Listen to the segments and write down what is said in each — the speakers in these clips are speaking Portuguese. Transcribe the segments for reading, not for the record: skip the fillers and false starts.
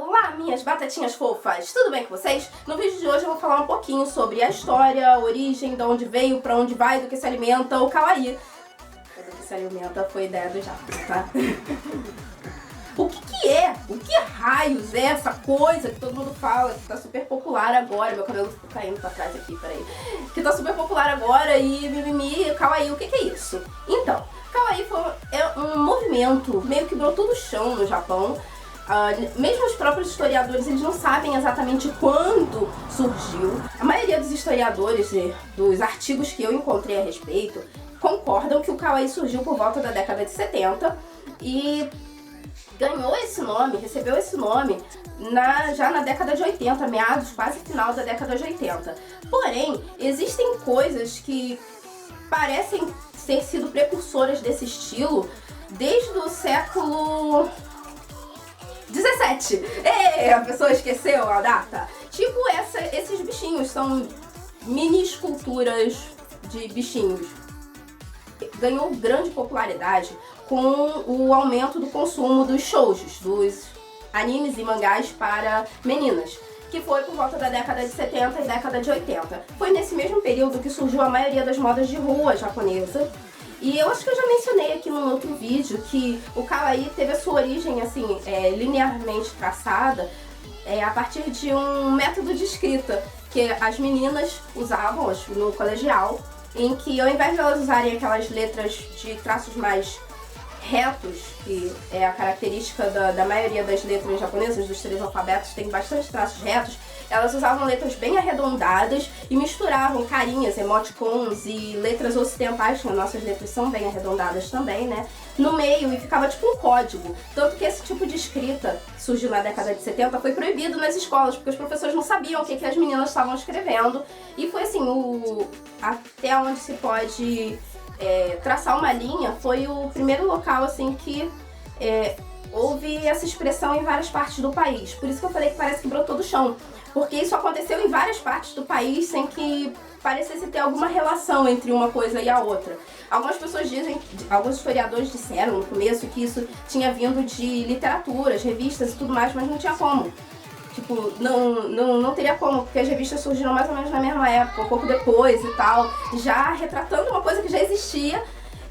Olá, minhas batatinhas fofas! Tudo bem com vocês? No vídeo de hoje eu vou falar um pouquinho sobre a história, a origem, de onde veio, pra onde vai, do que se alimenta o kawaii. Do que se alimenta foi ideia do Japão, tá? O que raios é essa coisa que todo mundo fala, que tá super popular agora? Meu cabelo ficou caindo pra trás aqui, peraí. Que tá super popular agora e mimimi, kawaii, o que é isso? Então, kawaii é um movimento meio que brotou do chão no Japão. Mesmo os próprios historiadores, eles não sabem exatamente quando surgiu. A maioria dos historiadores e dos artigos que eu encontrei a respeito concordam que o kawaii surgiu por volta da década de 70 e ganhou esse nome, recebeu esse nome já na década de 80, meados, quase final da década de 80. Porém, existem coisas que parecem ter sido precursoras desse estilo desde o século 17. A pessoa esqueceu a data. Tipo esses bichinhos, são mini esculturas de bichinhos. Ganhou grande popularidade com o aumento do consumo dos shoujos, dos animes e mangás para meninas, que foi por volta da década de 70 e década de 80. Foi nesse mesmo período que surgiu a maioria das modas de rua japonesa. E eu acho que eu já mencionei aqui num outro vídeo que o kawaii teve a sua origem assim, linearmente traçada a partir de um método de escrita que as meninas usavam no colegial, em que ao invés de elas usarem aquelas letras de traços mais retos, que é a característica da maioria das letras japonesas, dos 3 alfabetos, tem bastante traços retos, elas usavam letras bem arredondadas e misturavam carinhas, emoticons e letras ocidentais, que as nossas letras são bem arredondadas também, né, no meio, e ficava tipo um código. Tanto que esse tipo de escrita, que surgiu na década de 70, foi proibido nas escolas, porque os professores não sabiam o que as meninas estavam escrevendo. E foi assim, até onde se pode traçar uma linha, foi o primeiro local assim que houve essa expressão em várias partes do país. Por isso que eu falei que parece que brotou do chão, porque isso aconteceu em várias partes do país sem que parecesse ter alguma relação entre uma coisa e a outra. Algumas pessoas dizem, alguns historiadores disseram no começo que isso tinha vindo de literaturas, revistas e tudo mais, mas não tinha como. Tipo, não teria como, porque as revistas surgiram mais ou menos na mesma época, um pouco depois e tal, já retratando uma coisa que já existia.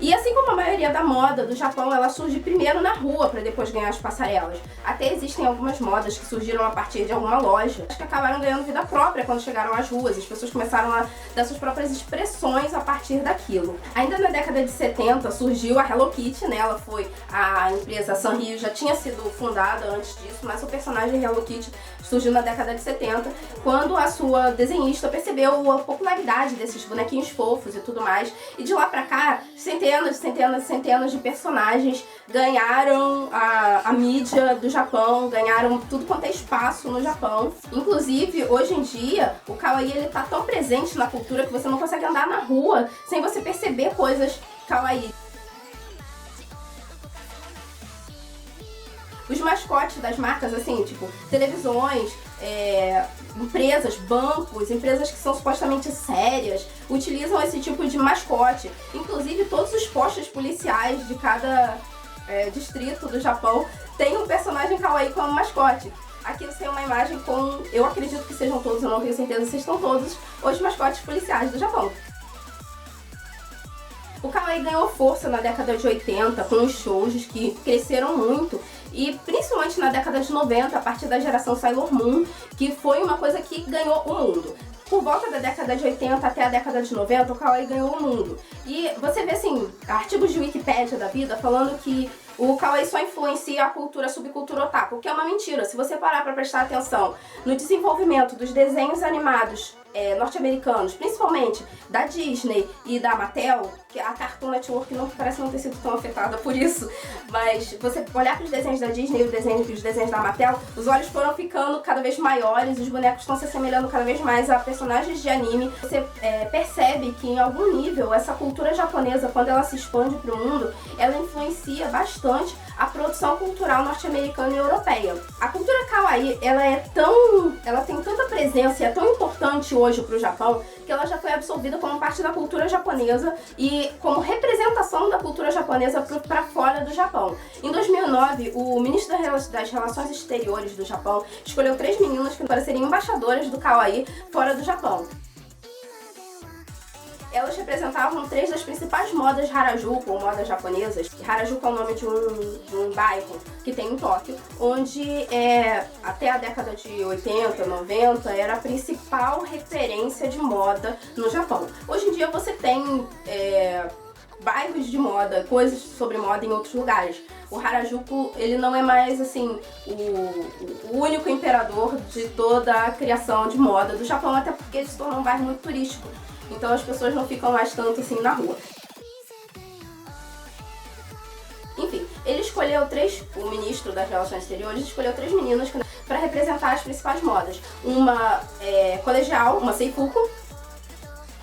E assim como a maioria da moda do Japão, ela surge primeiro na rua para depois ganhar as passarelas. Até existem algumas modas que surgiram a partir de alguma loja, que acabaram ganhando vida própria quando chegaram às ruas. As pessoas começaram a dar suas próprias expressões a partir daquilo. Ainda na década de 70 surgiu a Hello Kitty, né? Ela foi a empresa Sanrio, já tinha sido fundada antes disso, mas o personagem Hello Kitty surgiu na década de 70, quando a sua desenhista percebeu a popularidade desses bonequinhos fofos e tudo mais. E de lá pra cá, centenas de personagens ganharam a mídia do Japão, ganharam tudo quanto é espaço no Japão. Inclusive, hoje em dia, o kawaii ele tá tão presente na cultura que você não consegue andar na rua sem você perceber coisas kawaii. Os mascotes das marcas, assim, tipo, televisões, empresas, bancos, empresas que são supostamente sérias, utilizam esse tipo de mascote. Inclusive, todos os postos policiais de cada distrito do Japão tem um personagem kawaii como mascote. Aqui você tem uma imagem com, eu acredito que sejam todos, eu não tenho certeza se estão todos, os mascotes policiais do Japão. O kawaii ganhou força na década de 80 com os shoujos que cresceram muito, e principalmente na década de 90, a partir da geração Sailor Moon, que foi uma coisa que ganhou o mundo. Por volta da década de 80 até a década de 90, o kawaii ganhou o mundo. E você vê assim, artigos de Wikipédia da vida falando que o kawaii só influencia a subcultura otaku, o que é uma mentira. Se você parar pra prestar atenção no desenvolvimento dos desenhos animados norte-americanos, principalmente da Disney e da Mattel, que a Cartoon Network parece não ter sido tão afetada por isso, mas você olhar para os desenhos da Disney e os desenhos da Mattel, os olhos foram ficando cada vez maiores, os bonecos estão se assemelhando cada vez mais a personagens de anime. Você percebe que em algum nível essa cultura japonesa, quando ela se expande para o mundo, ela influencia bastante a produção cultural norte-americana e europeia. A cultura kawaii, ela tem tanta presença e é tão importante hoje para o Japão, que que ela já foi absorvida como parte da cultura japonesa e como representação da cultura japonesa para fora do Japão. Em 2009, o ministro das Relações Exteriores do Japão escolheu 3 meninas para serem embaixadoras do kawaii fora do Japão. Elas representavam 3 das principais modas Harajuku, ou modas japonesas. Harajuku é o nome de um bairro que tem em Tóquio, onde até a década de 80, 90 era a principal referência de moda no Japão. Hoje em dia você tem bairros de moda, coisas sobre moda em outros lugares. O Harajuku, ele não é mais assim o único imperador de toda a criação de moda do Japão, até porque ele se tornou um bairro muito turístico. Então as pessoas não ficam mais tanto assim na rua. Enfim, ele escolheu o ministro das Relações Exteriores escolheu 3 meninas para representar as principais modas. Uma colegial, uma seifuku,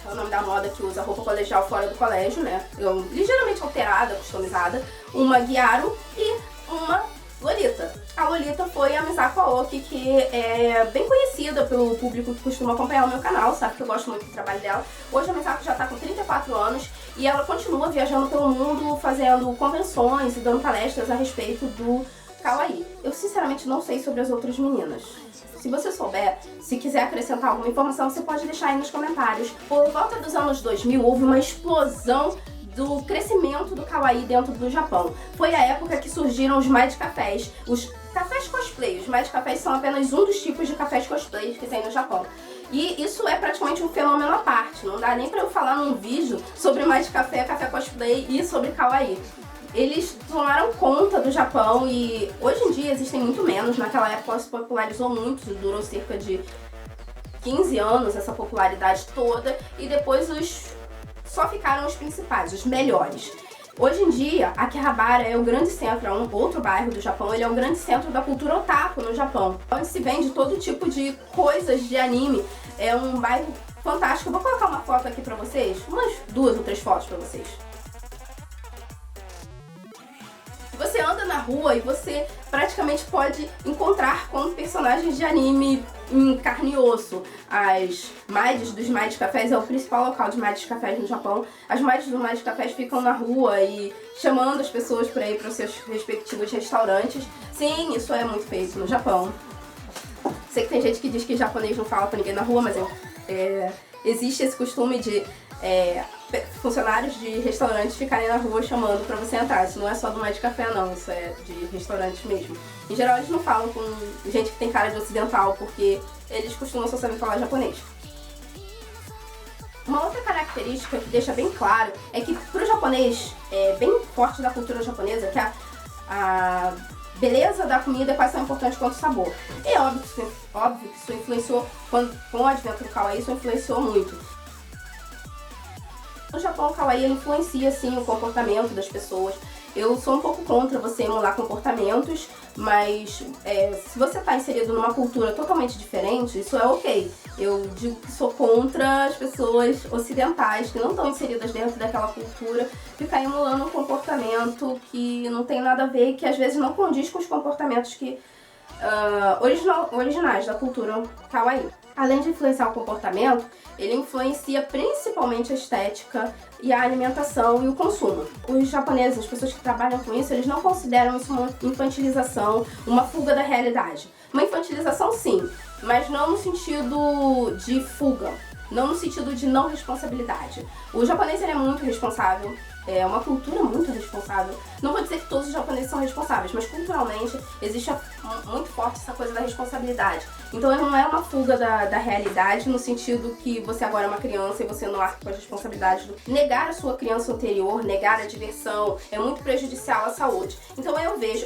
é o nome da moda que usa roupa colegial fora do colégio, né? Ligeiramente alterada, customizada. Uma gyaru e uma Lolita. A Lolita foi a Misako Aoki, que é bem conhecida pelo público que costuma acompanhar o meu canal, sabe que eu gosto muito do trabalho dela. Hoje a Misako já tá com 34 anos e ela continua viajando pelo mundo, fazendo convenções e dando palestras a respeito do kawaii. Eu sinceramente não sei sobre as outras meninas. Se você souber, se quiser acrescentar alguma informação, você pode deixar aí nos comentários. Por volta dos anos 2000, houve uma explosão do crescimento do kawaii dentro do Japão. Foi a época que surgiram os Maid Cafés, os cafés cosplay. Os Maid Cafés são apenas um dos tipos de cafés cosplay que tem no Japão. E isso é praticamente um fenômeno à parte. Não dá nem pra eu falar num vídeo sobre Maid Café, café cosplay e sobre kawaii. Eles tomaram conta do Japão e hoje em dia existem muito menos. Naquela época se popularizou muito, durou cerca de 15 anos essa popularidade toda e depois só ficaram os principais, os melhores. Hoje em dia, Akihabara é o grande centro, é um outro bairro do Japão, ele é o grande centro da cultura otaku no Japão, onde se vende todo tipo de coisas de anime. É um bairro fantástico. Eu vou colocar uma foto aqui pra vocês, umas 2 ou 3 fotos pra vocês. Você anda na rua e você praticamente pode encontrar com personagens de anime em carne e osso. As maids dos Maid Cafés é o principal local de Maid Cafés no Japão. As maids dos Maid Cafés ficam na rua e chamando as pessoas para ir para os seus respectivos restaurantes. Sim, isso é muito feito no Japão. Sei que tem gente que diz que japonês não fala pra ninguém na rua, mas existe esse costume de funcionários de restaurantes ficarem na rua chamando pra você entrar. Isso não é só do Maid Café não, isso é de restaurantes mesmo. Em geral eles não falam com gente que tem cara de ocidental, porque eles costumam só saber falar japonês. Uma outra característica que deixa bem claro é que pro japonês, bem forte da cultura japonesa, que a beleza da comida é quase tão importante quanto o sabor. E é óbvio que isso influenciou, com o advento do kawaii, isso influenciou muito. No Japão, o kawaii influencia sim o comportamento das pessoas. Eu sou um pouco contra você emular comportamentos, mas se você está inserido numa cultura totalmente diferente, isso é ok. Eu digo que sou contra as pessoas ocidentais que não estão inseridas dentro daquela cultura ficar emulando um comportamento que não tem nada a ver e que às vezes não condiz com os comportamentos que originais da cultura kawaii. Além de influenciar o comportamento, ele influencia principalmente a estética e a alimentação e o consumo. Os japoneses, as pessoas que trabalham com isso, eles não consideram isso uma infantilização, uma fuga da realidade. Uma infantilização sim, mas não no sentido de fuga, não no sentido de não responsabilidade. O japonês ele é muito responsável, é uma cultura muito responsável. Não vou dizer que todos os japoneses são responsáveis, mas culturalmente existe muito forte essa coisa da responsabilidade. Então não é uma fuga da realidade no sentido que você agora é uma criança e você não arca com as responsabilidades. Negar a sua criança anterior, negar a diversão é muito prejudicial à saúde. Então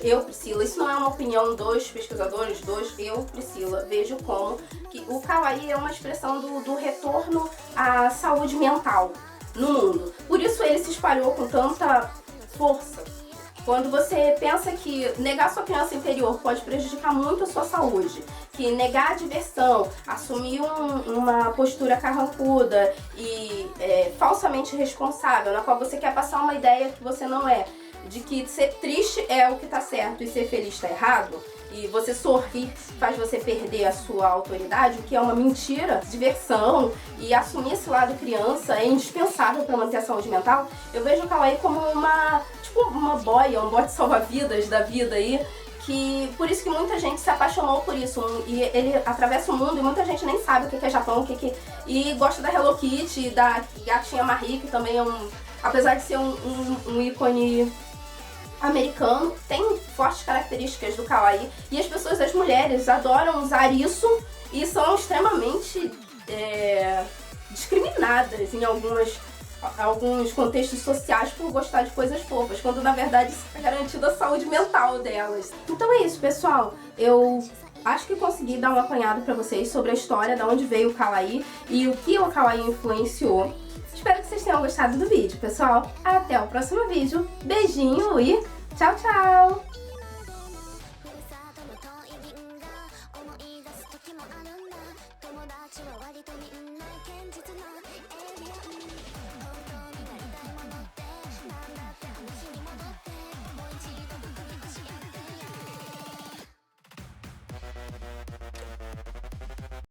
eu, Priscila, isso não é uma opinião dos pesquisadores, eu, Priscila, vejo como que o kawaii é uma expressão do retorno à saúde mental no mundo. Por isso ele se espalhou com tanta força. Quando você pensa que negar sua criança interior pode prejudicar muito a sua saúde, que negar a diversão, assumir uma postura carrancuda e falsamente responsável, na qual você quer passar uma ideia que você não é, de que ser triste é o que tá certo e ser feliz tá errado, e você sorrir faz você perder a sua autoridade, o que é uma mentira, diversão, e assumir esse lado criança é indispensável para manter a saúde mental. Eu vejo o Kawaii como uma boia, um bote salva-vidas da vida aí, que por isso que muita gente se apaixonou por isso, e ele atravessa o mundo e muita gente nem sabe o que é Japão, e gosta da Hello Kitty, da gatinha Marie, que também é apesar de ser um ícone americano, tem fortes características do kawaii, e as pessoas, as mulheres, adoram usar isso e são extremamente discriminadas em alguns contextos sociais por gostar de coisas fofas, quando na verdade isso é garantido a saúde mental delas. Então é isso, pessoal. Eu acho que consegui dar um apanhado pra vocês sobre a história, de onde veio o kawaii e o que o kawaii influenciou. Espero que vocês tenham gostado do vídeo, pessoal. Até o próximo vídeo. Beijinho e tchau, tchau!